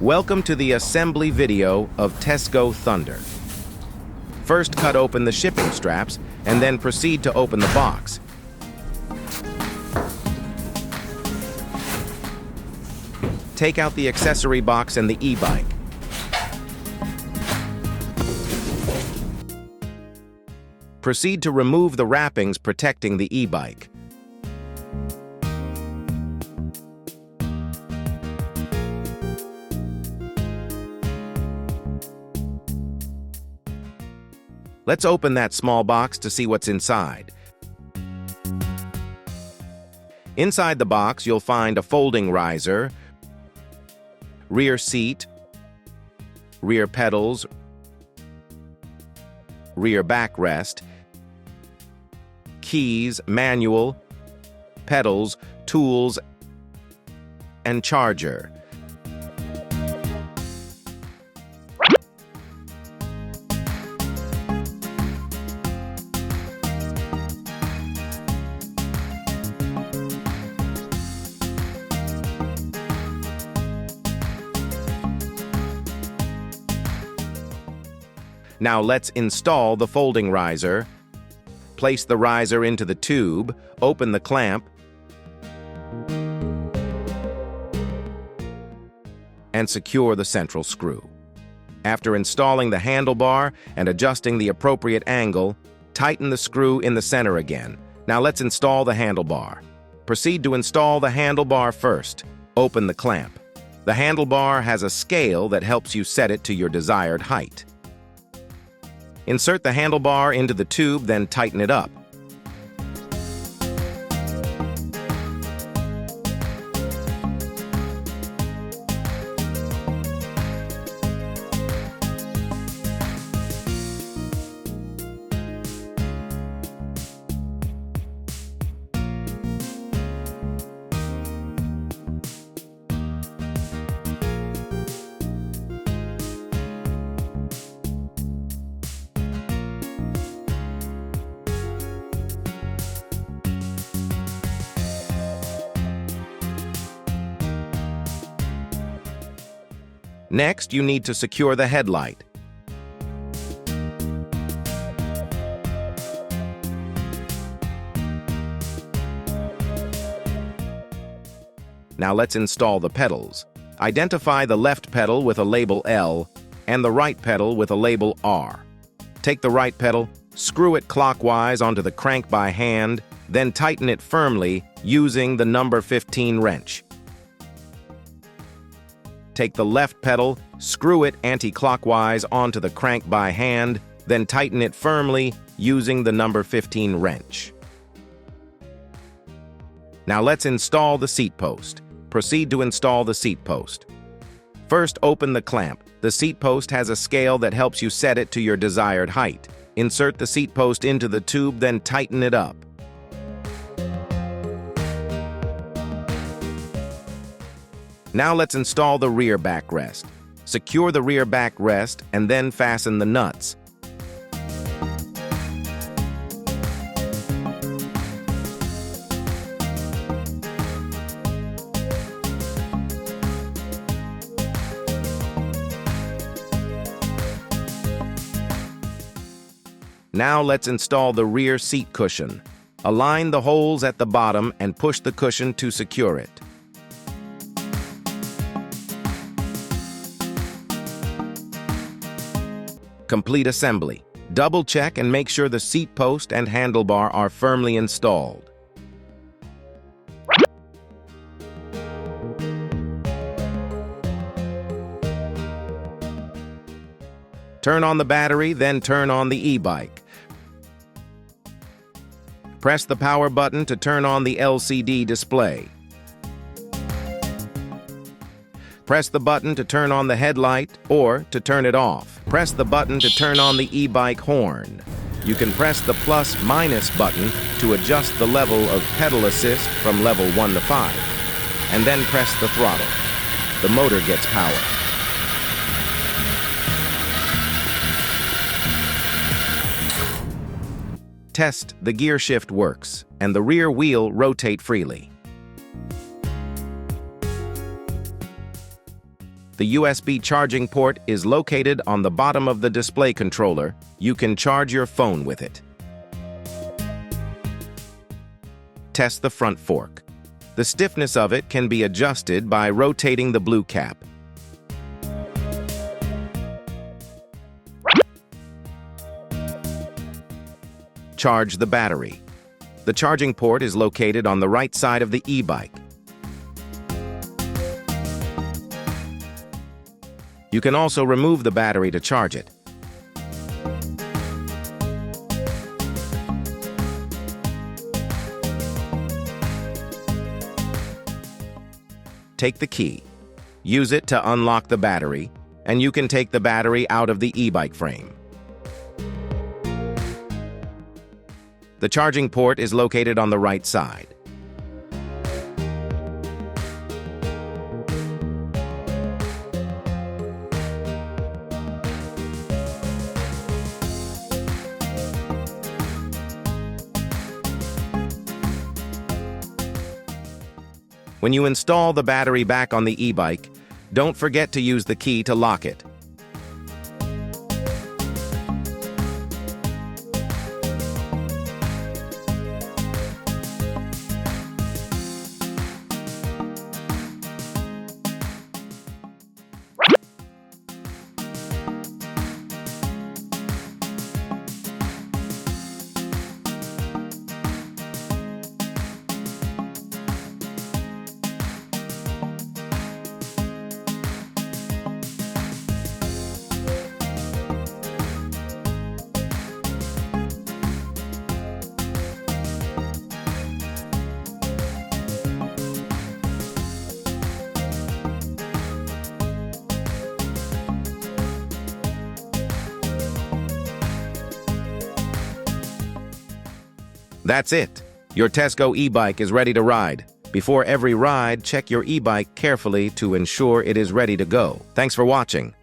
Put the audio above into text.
Welcome to the assembly video of Tesgo Thunder. First, cut open the shipping straps and then proceed to open the box. Take out the accessory box and the e-bike. Proceed to remove the wrappings protecting the e-bike. Let's open that small box to see what's inside. Inside the box, you'll find a folding riser, rear seat, rear pedals, rear backrest, keys, manual, pedals, tools, and charger. Now let's install the folding riser. Place the riser into the tube, open the clamp, and secure the central screw. After installing the handlebar and adjusting the appropriate angle, tighten the screw in the center again. Now let's install the handlebar. Proceed to install the handlebar first. Open the clamp. The handlebar has a scale that helps you set it to your desired height. Insert the handlebar into the tube, then tighten it up. Next, you need to secure the headlight. Now let's install the pedals. Identify the left pedal with a label L and the right pedal with a label R. Take the right pedal, screw it clockwise onto the crank by hand, then tighten it firmly using the number 15 wrench. Take the left pedal, screw it anti-clockwise onto the crank by hand, then tighten it firmly using the number 15 wrench. Now let's install the seat post. Proceed to install the seat post. First, open the clamp. The seat post has a scale that helps you set it to your desired height. Insert the seat post into the tube, then tighten it up. Now let's install the rear backrest. Secure the rear backrest and then fasten the nuts. Now let's install the rear seat cushion. Align the holes at the bottom and push the cushion to secure it. Complete assembly. Double-check and make sure the seat post and handlebar are firmly installed. Turn on the battery, then turn on the e-bike. Press the power button to turn on the LCD display. Press the button to turn on the headlight or to turn it off. Press the button to turn on the e-bike horn. You can press the plus/minus button to adjust the level of pedal assist from level 1 to 5, and then press the throttle. The motor gets power. Test: the gear shift works, and the rear wheel rotate freely. The USB charging port is located on the bottom of the display controller. You can charge your phone with it. Test the front fork. The stiffness of it can be adjusted by rotating the blue cap. Charge the battery. The charging port is located on the right side of the e-bike. You can also remove the battery to charge it. Take the key. Use it to unlock the battery, and you can take the battery out of the e-bike frame. The charging port is located on the right side. When you install the battery back on the e-bike, don't forget to use the key to lock it. That's it. Your Tesgo e-bike is ready to ride. Before every ride, check your e-bike carefully to ensure it is ready to go. Thanks for watching.